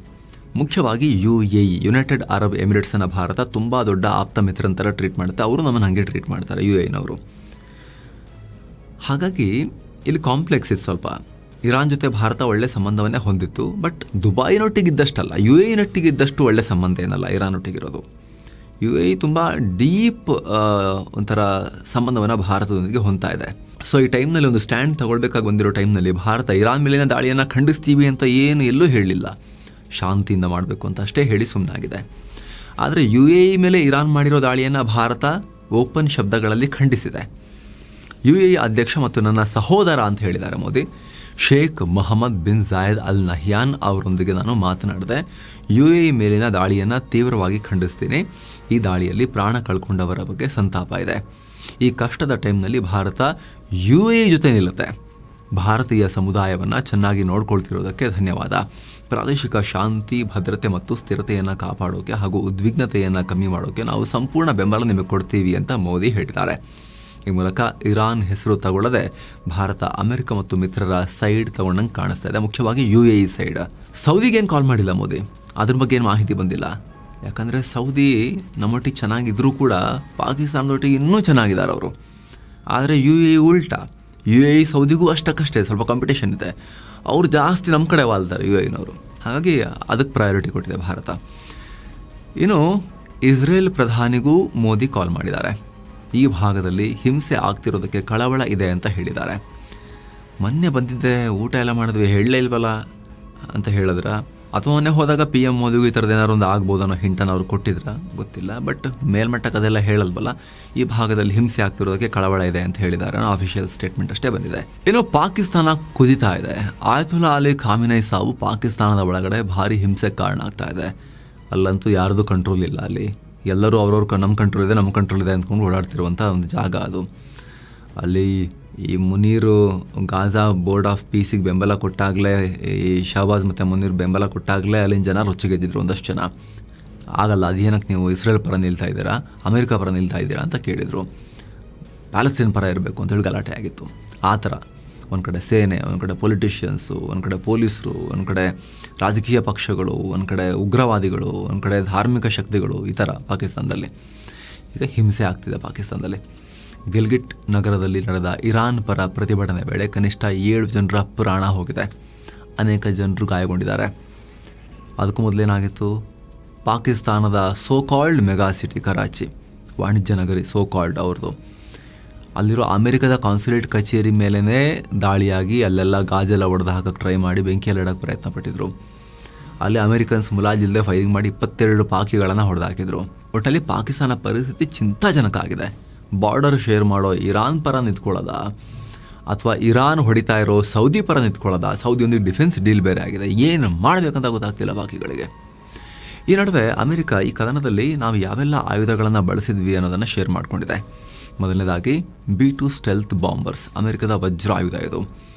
ಮುಖ್ಯವಾಗಿ UAE, ಯುನೈಟೆಡ್ ಅರಬ್ ಎಮಿರೇಟ್ಸನ್ನು ಭಾರತ ತುಂಬ ದೊಡ್ಡ ಆಪ್ತ ಮಿತ್ರರಂತರ ಟ್ರೀಟ್ ಮಾಡುತ್ತೆ. ಅವರು ನಮ್ಮನ್ನು ಹಾಗೆ ಟ್ರೀಟ್ ಮಾಡ್ತಾರೆ, UAEನವರು. ಹಾಗಾಗಿ ಇಲ್ಲಿ ಕಾಂಪ್ಲೆಕ್ಸ್ ಇತ್ತು ಸ್ವಲ್ಪ. ಇರಾನ್ ಜೊತೆ ಭಾರತ ಒಳ್ಳೆ ಸಂಬಂಧವನ್ನೇ ಹೊಂದಿತ್ತು. ಬಟ್ ದುಬೈನೊಟ್ಟಿಗಿದ್ದಷ್ಟಲ್ಲ, UAEನೊಟ್ಟಿಗಿದ್ದಷ್ಟು ಒಳ್ಳೆ ಸಂಬಂಧ ಏನಲ್ಲ ಇರಾನೊಟ್ಟಿಗಿರೋದು. UAE ತುಂಬ ಡೀಪ್ ಒಂಥರ ಸಂಬಂಧವನ್ನು ಭಾರತದೊಂದಿಗೆ ಹೊಂದ್ತಾ ಇದೆ. ಸೊ ಈ ಟೈಮ್ನಲ್ಲಿ ಒಂದು ಸ್ಟ್ಯಾಂಡ್ ತಗೊಳ್ಬೇಕಾಗಿ ಬಂದಿರೋ ಟೈಮ್ನಲ್ಲಿ ಭಾರತ ಇರಾನ್ ಮೇಲಿನ ದಾಳಿಯನ್ನು ಖಂಡಿಸ್ತೀವಿ ಅಂತ ಎಲ್ಲೂ ಹೇಳಲಿಲ್ಲ, ಶಾಂತಿಯಿಂದ ಮಾಡಬೇಕು ಅಂತ ಅಷ್ಟೇ ಹೇಳಿ ಸುಮ್ಮನಾಗಿದೆ. ಆದರೆ UAE ಮೇಲೆ ಇರಾನ್ ಮಾಡಿರೋ ದಾಳಿಯನ್ನು ಭಾರತ ಓಪನ್ ಶಬ್ದಗಳಲ್ಲಿ ಖಂಡಿಸಿದೆ. UAE ಅಧ್ಯಕ್ಷ ಮತ್ತು ನನ್ನ ಸಹೋದರ ಅಂತ ಹೇಳಿದ್ದಾರೆ Modi. Sheikh Mohammed bin Zayed Al Nahyan ಅವರೊಂದಿಗೆ ನಾನು ಮಾತನಾಡಿದೆ. UAE ಮೇಲಿನ ದಾಳಿಯನ್ನು ತೀವ್ರವಾಗಿ ಖಂಡಿಸ್ತೀನಿ. ಈ ದಾಳಿಯಲ್ಲಿ ಪ್ರಾಣ ಕಳ್ಕೊಂಡವರ ಬಗ್ಗೆ ಸಂತಾಪ ಇದೆ. ಈ ಕಷ್ಟದ ಟೈಮ್ನಲ್ಲಿ ಭಾರತ UAE ಜೊತೆ ನಿಲ್ಲುತ್ತೆ. ಭಾರತೀಯ ಸಮುದಾಯವನ್ನು ಚೆನ್ನಾಗಿ ನೋಡ್ಕೊಳ್ತಿರೋದಕ್ಕೆ ಧನ್ಯವಾದ. ಪ್ರಾದೇಶಿಕ ಶಾಂತಿ, ಭದ್ರತೆ ಮತ್ತು ಸ್ಥಿರತೆಯನ್ನು ಕಾಪಾಡೋಕೆ ಹಾಗೂ ಉದ್ವಿಗ್ನತೆಯನ್ನು ಕಮ್ಮಿ ಮಾಡೋಕೆ ನಾವು ಸಂಪೂರ್ಣ ಬೆಂಬಲ ನಿಮಗೆ ಕೊಡ್ತೀವಿ ಅಂತ ಮೋದಿ ಹೇಳಿದ್ದಾರೆ. ಈ ಮೂಲಕ ಇರಾನ್ ಹೆಸರು ತಗೊಳ್ಳದೆ ಭಾರತ ಅಮೆರಿಕ ಮತ್ತು ಮಿತ್ರರ ಸೈಡ್ ತಗೊಂಡಂಗೆ ಕಾಣಿಸ್ತಾ ಇದೆ, ಮುಖ್ಯವಾಗಿ UAE ಸೈಡ್. ಸೌದಿಗೇನು ಕಾಲ್ ಮಾಡಿಲ್ಲ ಮೋದಿ, ಅದ್ರ ಬಗ್ಗೆ ಏನು ಮಾಹಿತಿ ಬಂದಿಲ್ಲ. ಯಾಕಂದರೆ ಸೌದಿ ನಮ್ಮೊಟ್ಟಿಗೆ ಚೆನ್ನಾಗಿದ್ರೂ ಕೂಡ ಪಾಕಿಸ್ತಾನದೊಟ್ಟಿಗೆ ಇನ್ನೂ ಚೆನ್ನಾಗಿದ್ದಾರೆ ಅವರು. ಆದರೆ UAE ಉಲ್ಟಾ, UAE ಸೌದಿಗೂ ಅಷ್ಟಕ್ಕಷ್ಟೇ ಸ್ವಲ್ಪ ಕಾಂಪಿಟೇಷನ್ ಇದೆ. ಅವರು ಜಾಸ್ತಿ ನಮ್ಮ ಕಡೆ ವಾಲ್ತಾರೆ UAEನವರು. ಹಾಗಾಗಿ ಅದಕ್ಕೆ ಪ್ರಯಾರಿಟಿ ಕೊಟ್ಟಿದೆ ಭಾರತ. ಇನ್ನು ಇಸ್ರೇಲ್ ಪ್ರಧಾನಿಗೂ ಮೋದಿ ಕಾಲ್ ಮಾಡಿದ್ದಾರೆ. ಈ ಭಾಗದಲ್ಲಿ ಹಿಂಸೆ ಆಗ್ತಿರೋದಕ್ಕೆ ಕಳವಳ ಇದೆ ಅಂತ ಹೇಳಿದ್ದಾರೆ. ಮೊನ್ನೆ ಬಂದಿದ್ದೆ, ಊಟ ಎಲ್ಲ ಮಾಡಿದ್ವಿ, ಹೇಳಲೇ ಇಲ್ವಲ್ಲ ಅಂತ ಹೇಳಿದ್ರೆ ಅಥವಾ ಮೊನ್ನೆ ಹೋದಾಗ PM ಮೋದಿಗೂ ಈ ಥರದ್ದು ಏನಾದ್ರು ಒಂದು ಆಗ್ಬೋದು ಅನ್ನೋ ಹಿಂಟನ್ನು ಅವ್ರು ಕೊಟ್ಟಿದ್ರ ಗೊತ್ತಿಲ್ಲ. ಬಟ್ ಮೇಲ್ಮಟ್ಟಕ್ಕೆ ಅದೆಲ್ಲ ಹೇಳಲ್ವಲ್ಲ. ಈ ಭಾಗದಲ್ಲಿ ಹಿಂಸೆ ಆಗ್ತಿರೋದಕ್ಕೆ ಕಳವಳ ಇದೆ ಅಂತ ಹೇಳಿದ್ದಾರೆ. ಆಫಿಷಿಯಲ್ ಸ್ಟೇಟ್ಮೆಂಟ್ ಅಷ್ಟೇ ಬಂದಿದೆ. ಇನ್ನು ಪಾಕಿಸ್ತಾನ ಕುದಿತಾ ಇದೆ. ಆಯತುಲ್ಲಾ ಅಲಿ ಖಾಮಿನೈ ಸಾವು ಪಾಕಿಸ್ತಾನದ ಒಳಗಡೆ ಭಾರಿ ಹಿಂಸೆಗೆ ಕಾರಣ ಆಗ್ತಾ ಇದೆ. ಅಲ್ಲಂತೂ ಯಾರ್ದು ಕಂಟ್ರೋಲ್ ಇಲ್ಲ. ಅಲ್ಲಿ ಎಲ್ಲರೂ ಅವ್ರವ್ರ ನಮ್ಮ ಕಂಟ್ರೋಲ್ ಇದೆ ಅಂದ್ಕೊಂಡು ಓಡಾಡ್ತಿರುವಂಥ ಒಂದು ಜಾಗ ಅದು. ಅಲ್ಲಿ ಈ ಮುನೀರು ಗಾಜಾ ಬೋರ್ಡ್ ಆಫ್ ಪೀಸಿಗೆ ಬೆಂಬಲ ಕೊಟ್ಟಾಗಲೇ, ಈ ಶಹಬಾಜ್ ಮತ್ತು ಮುನೀರ್ ಬೆಂಬಲ ಕೊಟ್ಟಾಗಲೇ ಅಲ್ಲಿನ ಜನ ರೊಚ್ಚಿಗೆದ್ದಿದ್ರು ಒಂದಷ್ಟು ಜನ. ಆಗಲ್ಲ, ಅದೇನಕ್ಕೆ ನೀವು ಇಸ್ರೇಲ್ ಪರ ನಿಲ್ತಾ ಇದ್ದೀರಾ, ಅಮೆರಿಕ ಪರ ನಿಲ್ತಾ ಇದ್ದೀರಾ ಅಂತ ಕೇಳಿದರು. ಪ್ಯಾಲೆಸ್ತೀನ್ ಪರ ಇರಬೇಕು ಅಂತೇಳಿ ಗಲಾಟೆ ಆಗಿತ್ತು. ಆ ಥರ ಒಂದು ಕಡೆ ಸೇನೆ, ಒಂದು ಕಡೆ ಪೊಲಿಟಿಷಿಯನ್ಸು, ಒಂದು ಕಡೆ ಪೊಲೀಸರು, ಒಂದು ಕಡೆ ರಾಜಕೀಯ ಪಕ್ಷಗಳು, ಒಂದು ಕಡೆ ಉಗ್ರವಾದಿಗಳು, ಒಂದು ಕಡೆ ಧಾರ್ಮಿಕ ಶಕ್ತಿಗಳು, ಈ ಥರ ಪಾಕಿಸ್ತಾನದಲ್ಲಿ ಈಗ ಹಿಂಸೆ ಆಗ್ತಿದೆ. ಪಾಕಿಸ್ತಾನದಲ್ಲಿ ಗಿಲ್ಗಿಟ್ ನಗರದಲ್ಲಿ ನಡೆದ ಇರಾನ್ ಪರ ಪ್ರತಿಭಟನೆ ವೇಳೆ ಕನಿಷ್ಠ 7 ಜನರ ಪ್ರಾಣ ಹೋಗಿದೆ. ಅನೇಕ ಜನರು ಗಾಯಗೊಂಡಿದ್ದಾರೆ. ಅದಕ್ಕೂ ಮೊದಲೇನಾಗಿತ್ತು, ಪಾಕಿಸ್ತಾನದ ಸೋಕಾಲ್ಡ್ ಮೆಗಾ ಸಿಟಿ ಕರಾಚಿ, ವಾಣಿಜ್ಯ ನಗರಿ ಸೋಕಾಲ್ಡ್ ಅವ್ರದ್ದು, ಅಲ್ಲಿರೋ ಅಮೆರಿಕದ ಕಾನ್ಸುಲೇಟ್ ಕಚೇರಿ ಮೇಲೇ ದಾಳಿಯಾಗಿ ಅಲ್ಲೆಲ್ಲ ಗಾಜೆಲ್ಲ ಒಡೆದು ಹಾಕಕ್ಕೆ ಟ್ರೈ ಮಾಡಿ ಬೆಂಕಿಯಲ್ಲಿ ಇಡೋಕ್ಕೆ ಪ್ರಯತ್ನ ಪಟ್ಟಿದ್ರು. ಅಲ್ಲಿ ಅಮೆರಿಕನ್ಸ್ ಮುಲಾಜಿಲ್ಲದೆ ಫೈರಿಂಗ್ ಮಾಡಿ 22 ಪಾಕಿಗಳನ್ನು ಹೊಡೆದಾಕಿದ್ರು. ಒಟ್ಟಲ್ಲಿ ಪಾಕಿಸ್ತಾನ ಪರಿಸ್ಥಿತಿ ಚಿಂತಾಜನಕ ಆಗಿದೆ. ಬಾರ್ಡರ್ ಶೇರ್ ಮಾಡೋ ಇರಾನ್ ಪರ ನಿಂತ್ಕೊಳ್ಳೋದ ಅಥವಾ ಇರಾನ್ ಹೊಡಿತಾ ಇರೋ ಸೌದಿ ಪರ ನಿಂತ್ಕೊಳ್ಳೋದ? ಸೌದಿಯೊಂದಿಗೆ ಡಿಫೆನ್ಸ್ ಡೀಲ್ ಬೇರೆ ಆಗಿದೆ. ಏನು ಮಾಡಬೇಕಂತ ಗೊತ್ತಾಗ್ತಿಲ್ಲ ಬಾಕಿಗಳಿಗೆ. ಈ ನಡುವೆ ಅಮೆರಿಕ ಈ ಕದನದಲ್ಲಿ ನಾವು ಯಾವೆಲ್ಲ ಆಯುಧಗಳನ್ನು ಬಳಸಿದ್ವಿ ಅನ್ನೋದನ್ನು ಶೇರ್ ಮಾಡಿಕೊಂಡಿದೆ. ಮೊದಲನೇದಾಗಿ B-2 ಸ್ಟೆಲ್ತ್ ಬಾಂಬರ್ಸ್, ಅಮೆರಿಕದ ವಜ್ರ ಆಯುಧ ಇದು.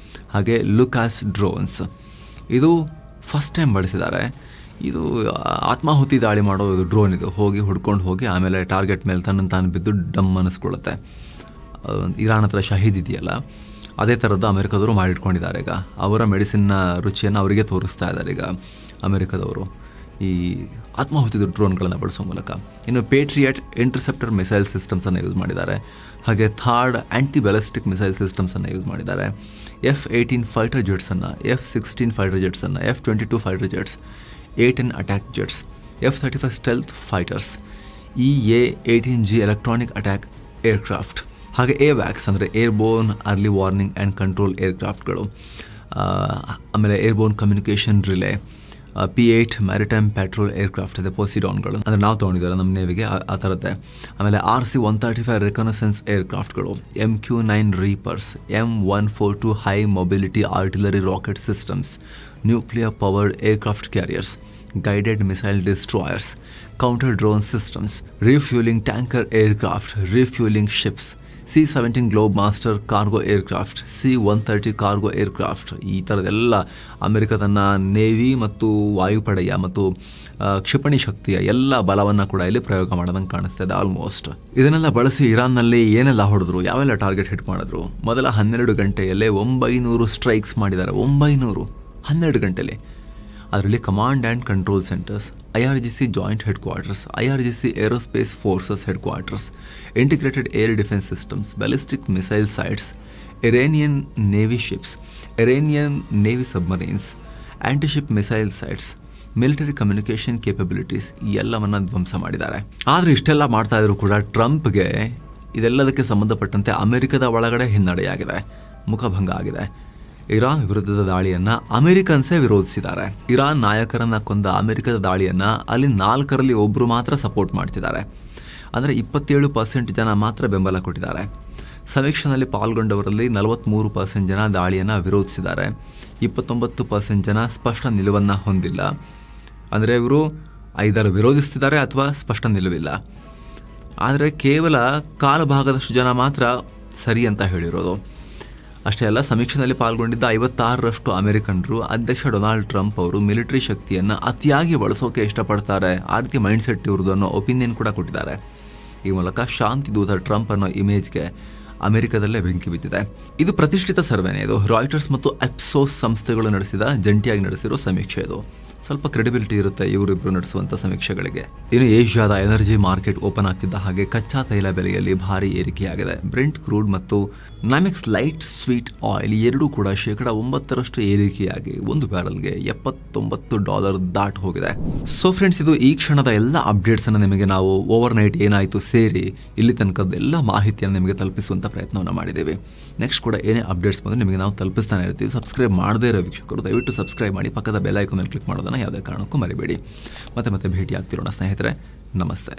ಹಾಗೆ ಲುಕಾಸ್ ಡ್ರೋನ್ಸ್, ಇದು ಫಸ್ಟ್ ಟೈಮ್ ಬಳಸಿದ್ದಾರೆ. ಇದು ಆತ್ಮಾಹುತಿ ದಾಳಿ ಮಾಡೋ ಡ್ರೋನ್. ಇದು ಹುಡ್ಕೊಂಡು ಹೋಗಿ ಆಮೇಲೆ ಟಾರ್ಗೆಟ್ ಮೇಲೆ ತಾನು ಬಿದ್ದು ಡಮ್ ಅನ್ನಿಸ್ಕೊಳ್ಳುತ್ತೆ. ಇರಾನ್ ಹತ್ರ ಶಹೀದ್ ಇದೆಯಲ್ಲ, ಅದೇ ಥರದ್ದು ಅಮೆರಿಕದವರು ಮಾಡಿಟ್ಕೊಂಡಿದ್ದಾರೆ. ಈಗ ಅವರ ಮೆಡಿಸಿನ್ನ ರುಚಿಯನ್ನು ಅವರಿಗೆ ತೋರಿಸ್ತಾ ಇದ್ದಾರೆ ಈಗ ಅಮೆರಿಕದವರು ಈ ಆತ್ಮಾಹುತಿ ಡ್ರೋನ್ಗಳನ್ನು ಬಳಸೋ ಮೂಲಕ. ಇನ್ನು ಪೇಟ್ರಿಯಟ್ ಇಂಟರ್ಸೆಪ್ಟರ್ ಮಿಸೈಲ್ ಸಿಸ್ಟಮ್ಸನ್ನು ಯೂಸ್ ಮಾಡಿದ್ದಾರೆ. ಹಾಗೆ ಥಾರ್ಡ್ ಆ್ಯಂಟಿ ಬ್ಯಾಲಿಸ್ಟಿಕ್ ಮಿಸೈಲ್ ಸಿಸ್ಟಮ್ಸನ್ನು ಯೂಸ್ ಮಾಡಿದ್ದಾರೆ. F-18 ಫೈಟರ್ ಜೆಟ್ಸನ್ನು, F-16 ಫೈಟರ್ ಜೆಟ್ಸನ್ನು, F-22 fighter jets, A-10 attack jets, F-35 stealth fighters, EA-18G electronic attack aircraft, ಹಾಗೆ AWACS ಅಂದರೆ airborne early warning and control ಏರ್ಕ್ರಾಫ್ಟ್ಗಳು, ಆಮೇಲೆ airborne communication relay, P-8 maritime patrol aircraft ಇದೆ, ಪೋಸಿಡಾನ್ಗಳು ಅಂದರೆ ನಾವು ತೊಗೊಂಡಿದ್ದಾರೆ ನಮ್ಮ ನೇವಿಗೆ ಆ ಥರದ್ದೇ. ಆಮೇಲೆ RC-135 ರೆಕನಸೆನ್ಸ್ ಏರ್ಕ್ರಾಫ್ಟ್ಗಳು, MQ-9 reapers, M142 high mobility artillery rocket systems, nuclear powered aircraft carriers, guided missile destroyers, counter drone systems, refuelling tanker aircraft, refuelling ships, C-17 globemaster cargo aircraft, C-130 cargo aircraft, ಈ ಥರದೆಲ್ಲ America ತನ್ನ navy ಮತ್ತು ವಾಯುಪಡೆಯ ಮತ್ತು ಕ್ಷಿಪಣಿ ಶಕ್ತಿಯ ಎಲ್ಲ ಬಲವನ್ನು ಕೂಡ ಇಲ್ಲಿ ಪ್ರಯೋಗ ಮಾಡೋದಂಗೆ ಕಾಣಿಸ್ತಾ ಇದೆ ಆಲ್ಮೋಸ್ಟ್. ಇದನ್ನೆಲ್ಲ ಬಳಸಿ ಇರಾನ್ನಲ್ಲಿ ಏನೆಲ್ಲ ಹೊಡೆದ್ರು, ಯಾವೆಲ್ಲ ಟಾರ್ಗೆಟ್ ಹಿಟ್ ಮಾಡಿದ್ರು. ಮೊದಲ 12 ಗಂಟೆಯಲ್ಲೇ 900 ಸ್ಟ್ರೈಕ್ಸ್ ಮಾಡಿದ್ದಾರೆ. 900 12 ಗಂಟೆಯಲ್ಲಿ. ಅದರಲ್ಲಿ command and control centres, IRGC joint headquarters, IRGC aerospace forces headquarters, integrated air defence systems, ballistic missile sites, Iranian navy ships, Iranian navy submarines, antiship missile sites, military communication capabilities ಈ ಎಲ್ಲವನ್ನು ಧ್ವಂಸ ಮಾಡಿದ್ದಾರೆ. ಆದರೆ ಇಷ್ಟೆಲ್ಲ ಮಾಡ್ತಾ ಇದ್ರು ಕೂಡ ಟ್ರಂಪ್ಗೆ ಇದೆಲ್ಲದಕ್ಕೆ ಸಂಬಂಧಪಟ್ಟಂತೆ ಅಮೆರಿಕದ ಒಳಗಡೆ ಹಿನ್ನಡೆಯಾಗಿದೆ, ಮುಖಭಂಗ ಆಗಿದೆ. ಇರಾನ್ ವಿರುದ್ಧದ ದಾಳಿಯನ್ನು ಅಮೆರಿಕನ್ಸೇ ವಿರೋಧಿಸಿದ್ದಾರೆ. ಇರಾನ್ ನಾಯಕರನ್ನು ಕೊಂದ ಅಮೆರಿಕದ ದಾಳಿಯನ್ನು ಅಲ್ಲಿ 4ರಲ್ಲಿ 1 ಮಾತ್ರ ಸಪೋರ್ಟ್ ಮಾಡ್ತಿದ್ದಾರೆ. ಅಂದರೆ 27% ಜನ ಮಾತ್ರ ಬೆಂಬಲ ಕೊಟ್ಟಿದ್ದಾರೆ. ಸಮೀಕ್ಷೆಯಲ್ಲಿ ಪಾಲ್ಗೊಂಡವರಲ್ಲಿ 43% ಜನ ದಾಳಿಯನ್ನು ವಿರೋಧಿಸಿದ್ದಾರೆ. 29% ಜನ ಸ್ಪಷ್ಟ ನಿಲುವನ್ನು ಹೊಂದಿಲ್ಲ. ಅಂದರೆ ಇವರು ಐದರ ವಿರೋಧಿಸ್ತಿದ್ದಾರೆ ಅಥವಾ ಸ್ಪಷ್ಟ ನಿಲುವಿಲ್ಲ. ಆದರೆ ಕೇವಲ ಕಾಲು ಭಾಗದಷ್ಟು ಜನ ಮಾತ್ರ ಸರಿ ಅಂತ ಹೇಳಿರೋದು. ಅಷ್ಟೇ ಅಲ್ಲ, ಸಮೀಕ್ಷೆಯಲ್ಲಿ ಪಾಲ್ಗೊಂಡಿದ್ದ 56% ಅಮೆರಿಕನರು ಅಧ್ಯಕ್ಷ ಡೊನಾಲ್ಡ್ ಟ್ರಂಪ್ ಅವರು ಮಿಲಿಟರಿ ಶಕ್ತಿಯನ್ನು ಅತಿಯಾಗಿ ಬಳಸೋಕೆ ಇಷ್ಟಪಡ್ತಾರೆ, ಆ ರೀತಿ ಮೈಂಡ್ ಸೆಟ್ ಇವ್ರದ್ದು ಅನ್ನೋ ಒಪಿನಿಯನ್ ಕೂಡ ಕೊಟ್ಟಿದ್ದಾರೆ. ಈ ಮೂಲಕ ಶಾಂತಿ ದೂತ ಟ್ರಂಪ್ ಅನ್ನೋ ಇಮೇಜ್ಗೆ ಅಮೆರಿಕದಲ್ಲೇ ಬೆಂಕಿ ಬಿದ್ದಿದೆ. ಇದು ಪ್ರತಿಷ್ಠಿತ ಸರ್ವೆನೇ. ಇದು ರಾಯ್ಟರ್ಸ್ ಮತ್ತು ಎಪ್ಸೋಸ್ ಸಂಸ್ಥೆಗಳು ಜಂಟಿಯಾಗಿ ನಡೆಸಿರೋ ಸಮೀಕ್ಷೆ. ಇದು ಸ್ವಲ್ಪ ಕ್ರೆಡಿಬಿಲಿಟಿ ಇರುತ್ತೆ ಇವರಿಬ್ಬರು ನಡೆಸುವಂಥ ಸಮೀಕ್ಷೆಗಳಿಗೆ. ಇನ್ನು ಏಷ್ಯಾದ ಎನರ್ಜಿ ಮಾರ್ಕೆಟ್ ಓಪನ್ ಆಗ್ತಿದ್ದ ಹಾಗೆ ಕಚ್ಚಾ ತೈಲ ಬೆಲೆಯಲ್ಲಿ ಭಾರಿ ಏರಿಕೆಯಾಗಿದೆ. ಬ್ರೆಂಟ್ ಕ್ರೂಡ್ ಮತ್ತು ನಾಮೆಕ್ಸ್ ಲೈಟ್ ಸ್ವೀಟ್ ಆಯಿಲ್ ಎರಡೂ ಕೂಡ 9% ಏರಿಕೆಯಾಗಿ ಒಂದು ಬ್ಯಾರಲ್ಗೆ $79 ದಾಟ್ ಹೋಗಿದೆ. ಸೊ ಫ್ರೆಂಡ್ಸ್, ಇದು ಈ ಕ್ಷಣದ ಎಲ್ಲ ಅಪ್ಡೇಟ್ಸನ್ನು ನಿಮಗೆ ನಾವು ಓವರ್ ನೈಟ್ ಏನಾಯಿತು ಸೇರಿ ಇಲ್ಲಿ ತನಕದ ಎಲ್ಲ ಮಾಹಿತಿಯನ್ನು ನಿಮಗೆ ತಲುಪಿಸುವಂಥ ಪ್ರಯತ್ನವನ್ನು ಮಾಡಿದ್ದೇವೆ. ನೆಕ್ಸ್ಟ್ ಕೂಡ ಏನೇ ಅಪ್ಡೇಟ್ಸ್ ಬಂದರೆ ನಿಮಗೆ ನಾವು ತಲುಪಿಸ್ತಾನೆ ಇರ್ತೀವಿ. ಸಬ್ಸ್ಕ್ರೈಬ್ ಮಾಡದೇ ಇರೋ ವೀಕ್ಷಕರು ದಯವಿಟ್ಟು ಸಬ್ಸ್ಕ್ರೈಬ್ ಮಾಡಿ, ಪಕ್ಕದ ಬೆಲ್ ಐಕಾನ್ ಮೇಲೆ ಕ್ಲಿಕ್ ಮಾಡೋದನ್ನು ಯಾವುದೇ ಕಾರಣಕ್ಕೂ ಮರಿಬೇಡಿ. ಮತ್ತೆ ಭೇಟಿ ಆಗ್ತಿರೋಣ ಸ್ನೇಹಿತರೆ. ನಮಸ್ತೆ.